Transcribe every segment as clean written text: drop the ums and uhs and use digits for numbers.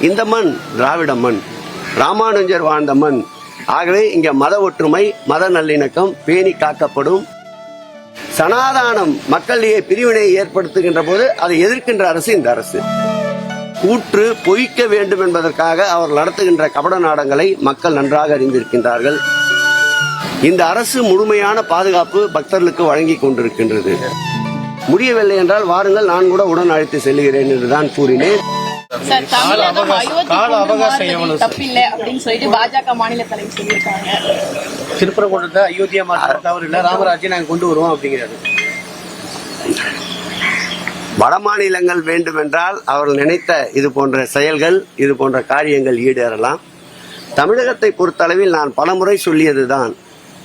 இந்த மண் திராவிட மண், ராமானுஜர் வாழ்ந்த மண். ஆகவே இங்க மத ஒற்றுமை, மத நல்லிணக்கம் பேணி காக்கப்படும். சனாதானம் மக்களிடையே பிரிவினை ஏற்படுத்துகின்ற போது அதை எதிர்க்கின்ற அரசு இந்த அரசு. கூற்று பொய்க்க வேண்டும் என்பதற்காக அவர் நடத்துகின்ற கபட நாடங்களை மக்கள் நன்றாக அறிந்திருக்கின்றார்கள். இந்த அரசு முழுமையான பாதுகாப்பு பக்தர்களுக்கு வழங்கி கொண்டிருக்கின்றது. முடியவில்லை என்றால் வாருங்கள், நான் கூட உடன் அழைத்து செல்லுகிறேன் என்றுதான் கூறினேன். தப்பில்லை அப்படின்னு சொல்லிட்டு பாஜக மாநில தலைவர் சொல்லியிருக்காங்க. திருப்பரங்குன்றத்தை அயோத்தியா மாற்ற தவறு இல்லை, ராமராஜ்யம் நாங்கள் கொண்டு வருவோம் அப்படிங்கிறாரு. வட மாநிலங்கள் வேண்டுமென்றால் அவர்கள் நினைத்த இது போன்ற செயல்கள், இது போன்ற காரியங்கள் ஈடேறலாம். தமிழகத்தை பொறுத்தளவில் நான் பலமுறை சொல்லியதுதான்,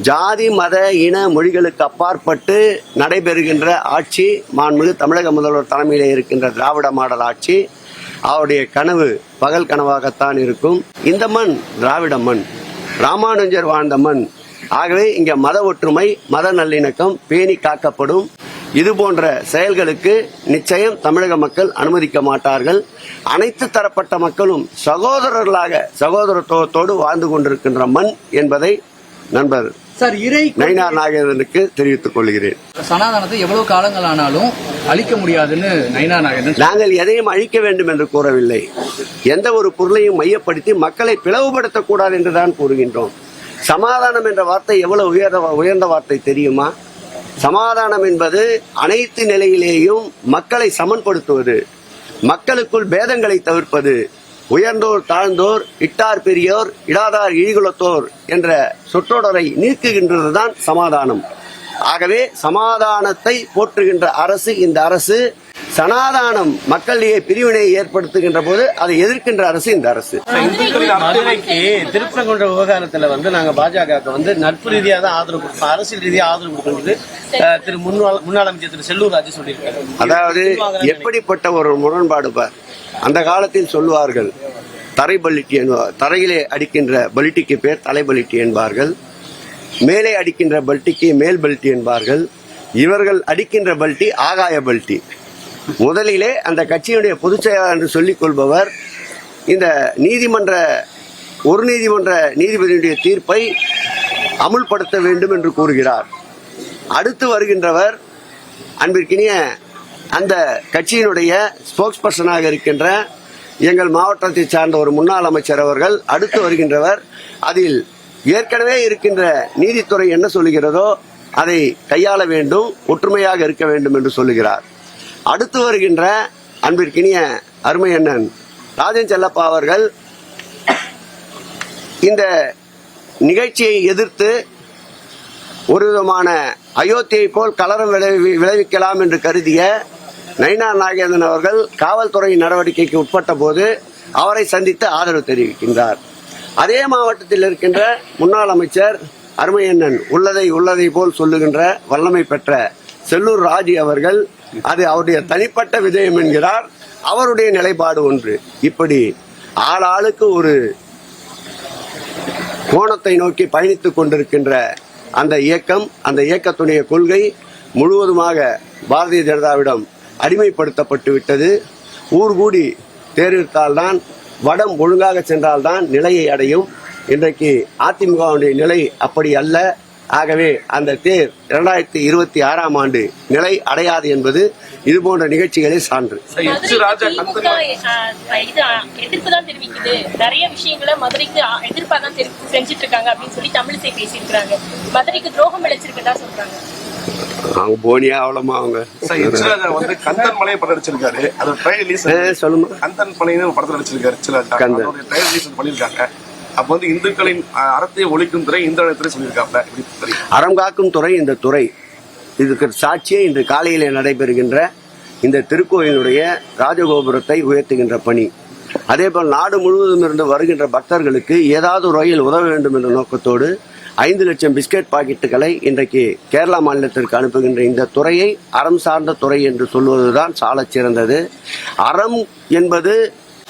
ஜாதி மத இன மொழிகளுக்கு அப்பாற்பட்டு நடைபெறுகின்ற ஆட்சி மாண்புமிகு தமிழக முதல்வர் தலைமையிலே இருக்கின்ற திராவிட மாடல் ஆட்சி. அவருடைய கனவு பகல் கனவாகத்தான் இருக்கும். இந்த மண் திராவிட மண், ராமானுஜர் வாழ்ந்த மண். ஆகவே இங்க மத ஒற்றுமை, மத நல்லிணக்கம் பேணி காக்கப்படும். இது போன்ற செயல்களுக்கு நிச்சயம் தமிழக மக்கள் அனுமதிக்க மாட்டார்கள். அனைத்து தரப்பட்ட மக்களும் சகோதரர்களாக சகோதரத்துவத்தோடு வாழ்ந்து கொண்டிருக்கின்ற மண் என்பதை நண்பர் நயினார் நாகேந்திரனுக்கு தெரிவித்துக் கொள்கிறேன். சனாதனத்தை எவ்வளவு காலங்கள் ஆனாலும் அழிக்க முடியாதுன்னு நயினார் நாகேந்திரன். நாங்கள் எதையும் அழிக்க வேண்டும் என்று கூறவில்லை. எந்த ஒரு பொருளையும் மையப்படுத்தி மக்களை பிளவுபடுத்தக்கூடாது என்றுதான் கூறுகின்றோம். சமாதானம் என்ற வார்த்தை எவ்வளவு உயர்ந்த வார்த்தை தெரியுமா? சமாதானம் என்பது அனைத்து நிலையிலேயும் மக்களை சமன்படுத்துவது, மக்களுக்குள் பேதங்களை தவிர்ப்பது, உயர்ந்தோர் தாழ்ந்தோர், இட்டார் பெரியோர், இடாதார் இழிகுலத்தோர் என்ற சொற்றொடரை நீக்குகின்றதுதான் சமாதானம். ஆகவே சமாதானத்தை போற்றுகின்ற அரசு இந்த அரசு. சனாதானம் மக்களிடையே பிரிவினை ஏற்படுத்துகின்ற போது அதை எதிர்க்கின்ற அரசு இந்த அரசு. மதுரைக்கு திருப்பரங்குன்ற விவகாரத்துல நாங்க பாஜக நட்பு ரீதியாக தான் ஆதரவு கொடுப்போம், அரசியல் ரீதியாக ஆதரவு கொடுக்கிறது முன்னாள் அமைச்சர் திரு செல்லூர் ராஜு சொல்லியிருக்காரு. அதாவது எப்படிப்பட்ட ஒரு முரண்பாடு பார். அந்த காலத்தில் சொல்வார்கள் தரை பலிட்டி என்பார், தரையிலே அடிக்கின்ற பலிட்டிக்கு பேர் தலை பலிட்டி என்பார்கள், மேலே அடிக்கின்ற பல்ட்டிக்கு மேல் பல்ட்டி என்பார்கள். இவர்கள் அடிக்கின்ற பல்ட்டி ஆகாய பல்ட்டி. முதலிலே அந்த கட்சியினுடைய பொதுச் செயலாளர் என்று சொல்லிக் கொள்பவர் இந்த ஒரு நீதிமன்ற நீதிபதியுடைய தீர்ப்பை அமுல்படுத்த வேண்டும் என்று கூறுகிறார். அடுத்து வருகின்றவர் அன்பிற்கினிய அந்த கட்சியினுடைய ஸ்போக்ஸ் பர்சனாக இருக்கின்ற எங்கள் மாவட்டத்தை சார்ந்த ஒரு முன்னாள் அமைச்சர் அவர்கள். அடுத்து வருகின்றவர் அதில் ஏற்கனவே இருக்கின்ற நீதித்துறை என்ன சொல்லுகிறதோ அதை கையாள வேண்டும், ஒற்றுமையாக இருக்க வேண்டும் என்று சொல்லுகிறார். அடுத்து வருகின்ற அன்பிற்கினிய அருமை அண்ணன் ராஜன் செல்லப்பா அவர்கள் இந்த நிகழ்ச்சியை எதிர்த்து ஒரு விதமான அயோத்தியை போல் கலரம் விளைவிக்கலாம் என்று கருதிய நயினார் நாகேந்திரன் அவர்கள் காவல்துறை நடவடிக்கைக்கு உட்பட்ட போது அவரை சந்தித்து ஆதரவு தெரிவிக்கின்றார். அதே மாவட்டத்தில் இருக்கின்ற முன்னாள் அமைச்சர் அருமையண்ணன் உள்ளதை போல் சொல்லுகின்ற வல்லமை பெற்ற செல்லூர் ராஜு அவர்கள் அது அவருடைய தனிப்பட்ட விஜயம் என்கிறார். அவருடைய நிலைப்பாடு ஒன்று. இப்படி ஆளாளுக்கு ஒரு கோணத்தை நோக்கி பயணித்துக் கொண்டிருக்கின்ற அந்த இயக்கம், அந்த இயக்கத்துடைய கொள்கை முழுவதுமாக பாரதிய ஜனதாவிடம் அடிமைப்படுத்தப்பட்டு விட்டது. ஊர் கூடி தேர்வித்தால்தான், வடம் ஒழுங்காக சென்றால்தான் நிலையை அடையும். இன்றைக்கு அதிமுகவுடைய நிலை அப்படி அல்ல. ஆகவே அந்த தேர் 2026ஆம் ஆண்டு நிலை அடையாது என்பது இது போன்ற நிகழ்ச்சிகளே சான்று. எதிர்ப்பு தான் தெரிவிக்குது, நிறைய விஷயங்களை மதுரைக்கு எதிர்ப்பாக தான் செஞ்சுட்டு இருக்காங்க அப்படின்னு சொல்லி தமிழிசை பேசியிருக்காங்க. மதுரைக்கு துரோகம் விளைச்சிருக்கதா சொல்றாங்க. அவங்க போனியா அவ்வளவுமா அவங்க கந்தன் மலையை படம் நடிச்சிருக்காரு. சொல்லுங்க. கந்தன் மலைன்னு படத்தில் நடிச்சிருக்காரு. பண்ணிருக்காங்க. அப்ப இந்துக்களின் அறத்தை ஒழிக்கும் துறை இந்த துறை சொல்லியிருக்காங்க. அறம் காக்கும் துறை இந்த துறை. இதுக்கு சாட்சியே இன்று காலையிலே நடைபெறுகின்ற இந்த திருக்கோயிலுடைய ராஜகோபுரத்தை உயர்த்துகின்ற பணி. அதேபோல் நாடு முழுவதும் இருந்து வருகின்ற பக்தர்களுக்கு ஏதாவது ஒரு வகையில் உதவ வேண்டும் என்ற நோக்கத்தோடு 5 லட்சம் பிஸ்கட் பாக்கெட்டுகளை இன்றைக்கு கேரளா மாநிலத்திற்கு அனுப்புகின்ற இந்த துறையை அறம் சார்ந்த துறை என்று சொல்வதுதான் சாலச் சிறந்தது. அறம் என்பது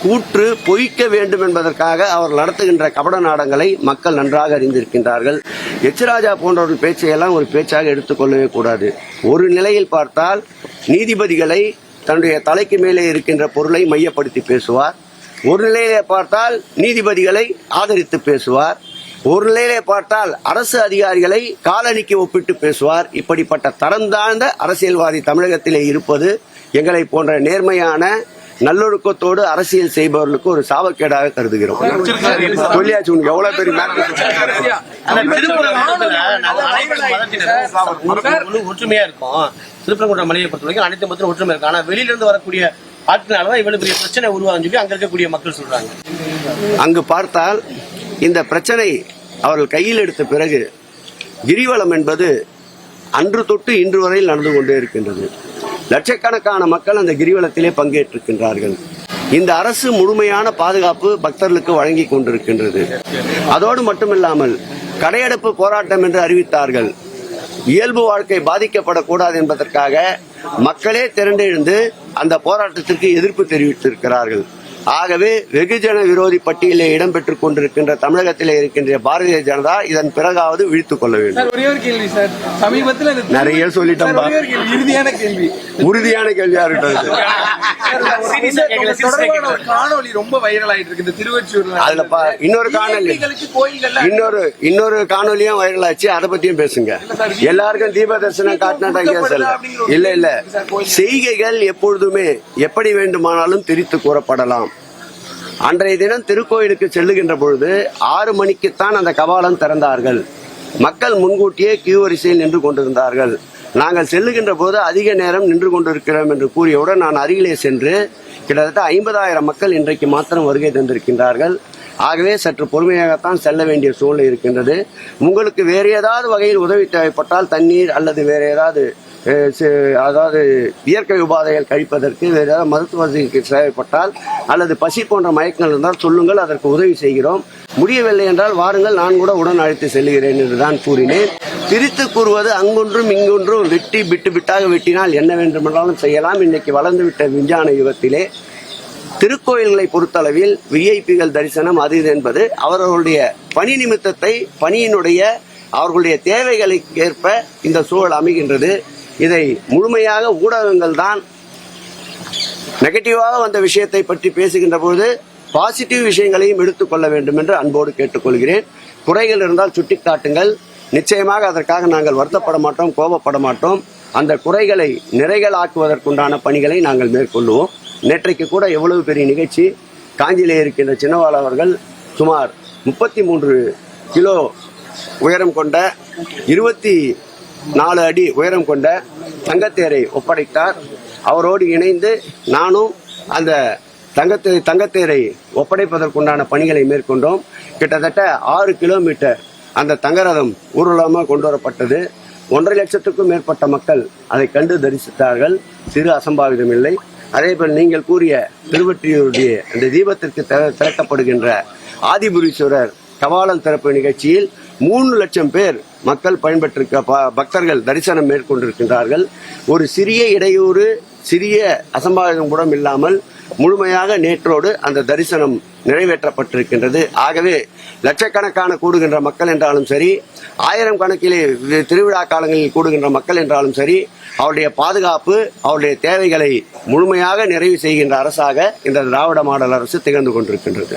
கூற்று பொய்க்க வேண்டும் என்பதற்காக அவர் நடத்துகின்ற கபட நாடங்களை மக்கள் நன்றாக அறிந்திருக்கின்றார்கள். எச்ராஜா போன்றவர்கள் பேச்சையெல்லாம் ஒரு பேச்சாக எடுத்துக்கொள்ளவே கூடாது. ஒரு நிலையில் பார்த்தால் நீதிபதிகளை தன்னுடைய தலைக்கு மேலே இருக்கின்ற பொருளை மையப்படுத்தி பேசுவார். ஒரு நிலையிலே பார்த்தால் நீதிபதிகளை ஆதரித்து பேசுவார், ஒரு நிலையிலே பார்த்தால் அரசு அதிகாரிகளை காலணிக்கு ஒப்பிட்டு பேசுவார். இப்படிப்பட்ட தரம் தாழ்ந்த அரசியல்வாதி தமிழகத்திலே இருப்பது எங்களை போன்ற நேர்மையான நல்லொழுக்கத்தோடு அரசியல் செய்பவர்களுக்கு ஒரு சாபக்கேடாக கருதுகிறோம். சொல்லியாச்சு, உனக்கு எவ்வளவு பெரிய ஒற்றுமையா இருக்கும். திருப்பரங்குன்றம் மலையை பொறுத்த வரைக்கும் அனைத்து மக்களும் ஒற்றுமை இருக்கு. ஆனா வெளியில இருந்து வரக்கூடிய ஆட்களாலதான் இவ்வளவு பெரிய பிரச்சனை உருவாகும் சொல்லி அங்க இருக்கக்கூடிய மக்கள் சொல்றாங்க. அங்கு பார்த்தால் இந்த பிரச்சனை அவர்கள் கையில் எடுத்த பிறகு கிரிவலம் என்பது அன்று தொட்டு இன்று வரையில் நடந்து கொண்டே இருக்கின்றது. லட்சக்கணக்கான மக்கள் அந்த கிரிவலத்திலே பங்கேற்றிருக்கின்றார்கள். இந்த அரசு முழுமையான பாதுகாப்பு பக்தர்களுக்கு வழங்கி கொண்டிருக்கின்றது. அதோடு மட்டுமில்லாமல் கடையடைப்பு போராட்டம் என்று அறிவித்தார்கள். இயல்பு வாழ்க்கை பாதிக்கப்படக்கூடாது என்பதற்காக மக்களே திரண்டெழுந்து அந்த போராட்டத்திற்கு எதிர்ப்பு தெரிவித்திருக்கிறார்கள். ஆகவே வெகுஜன விரோதி பட்டியலில் இடம்பெற்றுக் கொண்டிருக்கின்ற தமிழகத்திலே இருக்கின்ற பாரதிய ஜனதா இதன் பிறகாவது விழித்துக் கொள்ள வேண்டும். ஒரே ஒரு கேள்வி சார், சமீபத்தில் நிறைய சொல்லிட்டோம். இறுதியான கேள்வி, உறுதியான கேள்வியா இருக்கிறது. காணொலி ரொம்ப வைரல் ஆயிட்டு இருக்கு இந்த திருவொற்றியூர்ல. அதுல இன்னொரு காணொலி, இன்னொரு காணொலியும் வைரல் ஆச்சு. அதை பத்தியும் பேசுங்க. எல்லாருக்கும் தீப தரிசனம் காட்டினா இல்ல செய்கைகள் எப்பொழுதுமே எப்படி வேண்டுமானாலும் திரித்து கூறப்படலாம். அன்றைய தினம் திருக்கோயிலுக்கு செல்லுகின்ற பொழுது 6 மணிக்குத்தான் அந்த கபாலம் திறந்தார்கள். மக்கள் முன்கூட்டியே கியூ வரிசையில் நின்று கொண்டிருந்தார்கள். நாங்கள் செல்லுகின்ற போது அதிக நேரம் நின்று கொண்டிருக்கிறோம் என்று கூறியவுடன் நான் அருகிலே சென்று கிட்டத்தட்ட 50,000 மக்கள் இன்றைக்கு மாத்திரம் வருகை தந்திருக்கின்றார்கள். ஆகவே சற்று பொறுமையாகத்தான் செல்ல வேண்டிய சூழ்நிலை இருக்கின்றது. உங்களுக்கு வேறு ஏதாவது வகையில் உதவி தேவைப்பட்டால் தண்ணீர் அல்லது வேறு ஏதாவது அதாவது இயற்கை உபாதைகள் கழிப்பதற்கு வேறு ஏதாவது மருத்துவ வசதிக்கு தேவைப்பட்டால் அல்லது பசி போன்ற மயக்கங்கள் இருந்தால் சொல்லுங்கள், அதற்கு உதவி செய்கிறோம். முடியவில்லை என்றால் வாருங்கள், நான் கூட உடன் அழைத்து செல்கிறேன் என்றுதான் கூறினேன். பிரித்து கூறுவது அங்கொன்றும் இங்கொன்றும் வெட்டி விட்டு விட்டாக வெட்டினால் என்ன வேண்டுமென்றாலும் செய்யலாம். இன்னைக்கு வளர்ந்துவிட்ட விஞ்ஞான யுகத்திலே திருக்கோயில்களை பொறுத்தளவில் விஐபிகள் தரிசனம் அது இது என்பது அவர்களுடைய பணி நிமித்தத்தை பணியினுடைய அவர்களுடைய தேவைகளுக்கு ஏற்ப இந்த சூழல் அமைகின்றது. இதை முழுமையாக ஊடகங்கள் தான் நெகட்டிவாக வந்த விஷயத்தை பற்றி பேசுகின்ற போது பாசிட்டிவ் விஷயங்களையும் எடுத்துக்கொள்ள வேண்டும் என்று அன்போடு கேட்டுக்கொள்கிறேன். குறைகள் இருந்தால் சுட்டிக்காட்டுங்கள். நிச்சயமாக அதற்காக நாங்கள் வருத்தப்பட மாட்டோம், கோபப்பட மாட்டோம். அந்த குறைகளை நிறைகளாக்குவதற்குண்டான பணிகளை நாங்கள் மேற்கொள்வோம். நேற்றைக்கு கூட எவ்வளவு பெரிய நிகழ்ச்சி. காஞ்சியிலே இருக்கின்ற சின்னவாள் அவர்கள் சுமார் 33 கிலோ உயரம் கொண்ட 24 அடி உயரம் கொண்ட தங்கத்தேரை ஒப்படைத்தார். அவரோடு இணைந்து நானும் அந்த தங்கத்தேரை ஒப்படைப்பதற்குண்டான பணிகளை மேற்கொண்டோம். கிட்டத்தட்ட 6 கிலோமீட்டர் அந்த தங்கரதம் ஊர்வலமாக கொண்டு வரப்பட்டது. 1.5 லட்சத்துக்கும் மேற்பட்ட மக்கள் அதை கண்டு தரிசித்தார்கள். சிறு அசம்பாவிதம் இல்லை. அதேபோல் நீங்கள் கூறிய திருவொற்றியூருடைய அந்த தீபத்திற்கு திறக்கப்படுகின்ற ஆதிபுரீஸ்வரர் கபாலம் திறப்பு நிகழ்ச்சியில் 3 லட்சம் பேர் மக்கள் பயன்பெற்றிருக்க பக்தர்கள் தரிசனம் மேற்கொண்டிருக்கின்றார்கள். ஒரு சிறிய இடையூறு, சிறிய அசம்பாவிதம் கூட இல்லாமல் முழுமையாக நேற்றோடு அந்த தரிசனம் நிறைவேற்றப்பட்டிருக்கின்றது. ஆகவே லட்சக்கணக்கான கூடுகின்ற மக்கள் என்றாலும் சரி, 1000 கணக்கிலே திருவிழா காலங்களில் கூடுகின்ற மக்கள் என்றாலும் சரி, அவருடைய பாதுகாப்பு, அவருடைய தேவைகளை முழுமையாக நிறைவு செய்கின்ற அரசாக இந்த திராவிட மாடல் அரசு திகழ்ந்து கொண்டிருக்கின்றது.